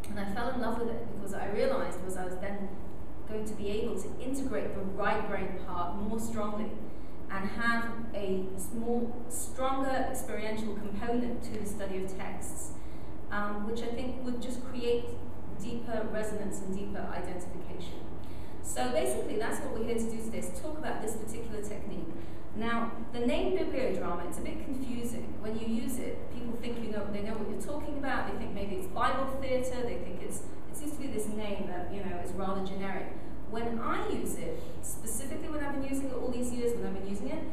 And I fell in love with it because I realized was I was then going to be able to integrate the right brain part more strongly and have a more stronger experiential component to the study of texts, which I think would just create deeper resonance and deeper identification. So basically that's what we're here to do today, is talk about this particular technique. Now, the name Bibliodrama, it's a bit confusing. When you use it, people think they know what you're talking about. They think maybe it's Bible theatre. They think it seems to be this name that is rather generic. When I use it, specifically when I've been using it all these years, when I've been using it,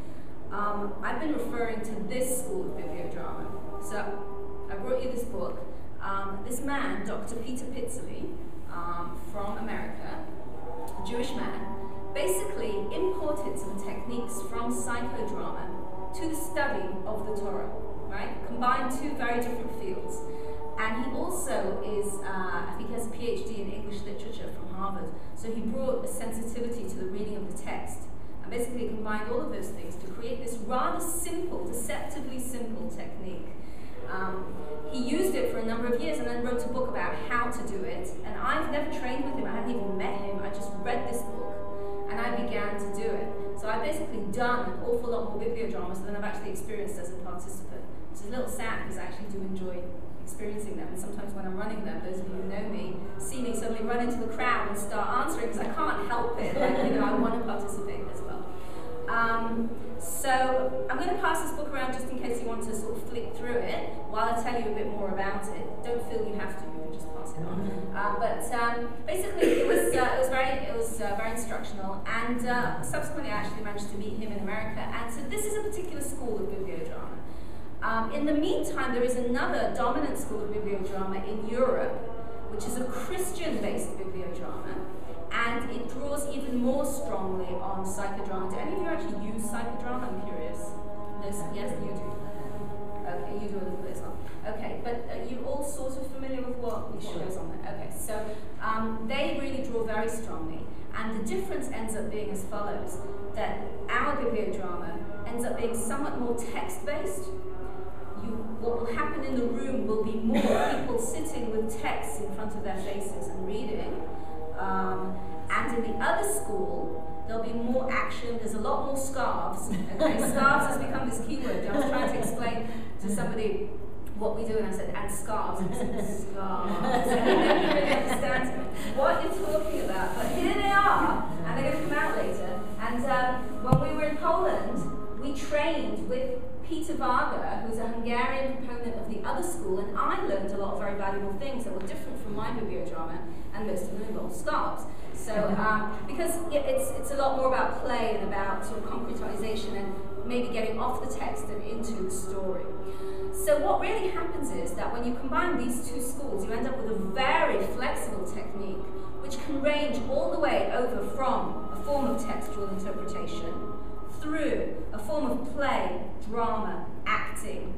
I've been referring to this school of Bibliodrama. So I brought you this book. This man, Dr. Peter Pizzoli, from America, a Jewish man, basically imported some techniques from psychodrama to the study of the Torah, right? Combined two very different fields. And he also is, I think he has a PhD in English literature from Harvard, so he brought a sensitivity to the reading of the text, and basically combined all of those things to create this rather simple, deceptively simple technique. He used it for a number of years and then wrote a book about how to do it, and I've never trained with him, I hadn't even met him, I just read this book. And I began to do it. So I've basically done an awful lot more bibliodramas than I've actually experienced as a participant, which is a little sad because I actually do enjoy experiencing them. And sometimes when I'm running them, those of you who know me see me suddenly run into the crowd and start answering because I can't help it. I want to participate as well. So I'm going to pass this book around just in case you want to sort of flick through it while I tell you a bit more about it. Don't feel you have to. You can just pass it on. Basically, it was very instructional, and subsequently I actually managed to meet him in America. And so this is a particular school of bibliodrama. In the meantime, there is another dominant school of bibliodrama in Europe, which is a Christian-based bibliodrama, and it draws even more strongly on psychodrama. Do any of you actually use psychodrama? I'm curious. Yes, you do. Okay, you do a little bit as well. Okay, but are you all sort of familiar with what goes on there? Okay, so they really draw very strongly, and the difference ends up being as follows, that our bibliodrama ends up being somewhat more text-based. What will happen in the room will be more people sitting with texts in front of their faces and reading, and in the other school, there'll be more action. There's a lot more scarves. Okay, scarves has become this keyword. I was trying to explain to somebody what we do, and I said, and scarves. And I said, scarves. And nobody really understands what you're talking about. But here they are, and they're going to come out later. And when we were in Poland, we trained with Peter Varga, who's a Hungarian component of the other school, and I learned a lot of very valuable things that were different from my bibliodrama, and most of them involved scarves. So, because it's a lot more about play and about sort of concretization and maybe getting off the text and into the story. So what really happens is that when you combine these two schools, you end up with a very flexible technique, which can range all the way over from a form of textual interpretation through a form of play, drama, acting,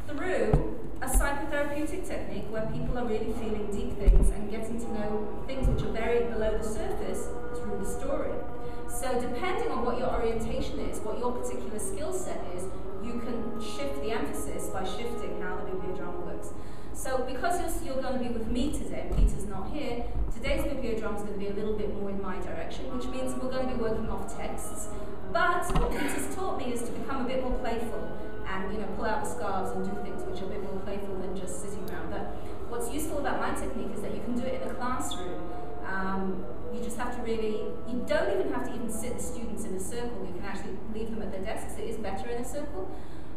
through a psychotherapeutic technique where people are really feeling deep things and getting to know things which are buried below the surface through the story. So depending on what your orientation is, what your particular skill set is, you can shift the emphasis by shifting how the bibliodrama works. So because you're going to be with me today, and Peter's not here, today's bibliodrama is going to be a little bit more in my direction, which means we're going to be working off texts. But what Peter's taught me is to become a bit more playful and pull out the scarves and do things which are a bit more playful than just sitting around. But what's useful about my technique is that you can do it in a classroom. You just have to you don't even have to even sit the students in a circle. You can actually leave them at their desks. It is better in a circle.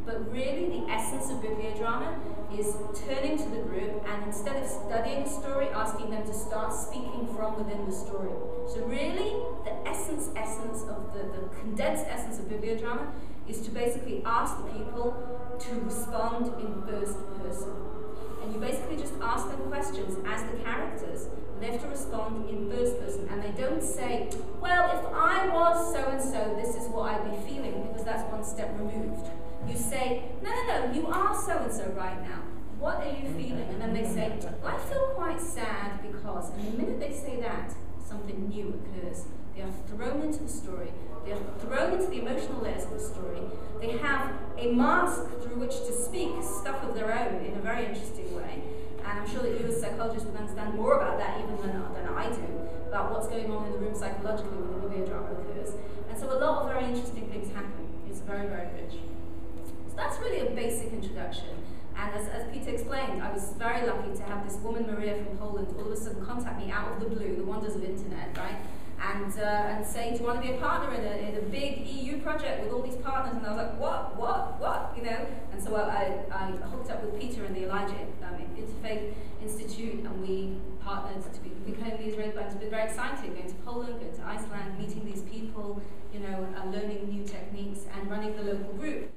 But really the essence of bibliodrama is turning to the group and instead of studying a story, asking them to start speaking from within the story. So really the essence of the condensed essence of bibliodrama is to basically ask the people to respond in first person. And you basically just ask them questions as the characters. They have to respond in first person, and they don't say, well, if I was so-and-so, this is what I'd be feeling, because that's one step removed. You say, no, you are so-and-so right now. What are you feeling? And then they say, I feel quite sad because, and the minute they say that, something new occurs. They are thrown into the story. They are thrown into the emotional layers of the story. They have a mask through which to speak stuff of their own in a very interesting way. And I'm sure that you as psychologists psychologists would understand more about that even than I do, about what's going on in the room psychologically when the Bibliodrama occurs. And so a lot of very interesting things happen. It's very, very rich. So that's really a basic introduction. And as Peter explained, I was very lucky to have this woman, Maria from Poland, all of a sudden contact me out of the blue, the wonders of internet, right? And say, do you want to be a partner in a big EU project with all these partners? And I was like, what, you know? And so I hooked up with Peter and the Elijah Interfaith Institute, and we partnered to become the Israeli Bible. It's been very exciting, going to Poland, going to Iceland, meeting these people, you know, learning new techniques and running the local group.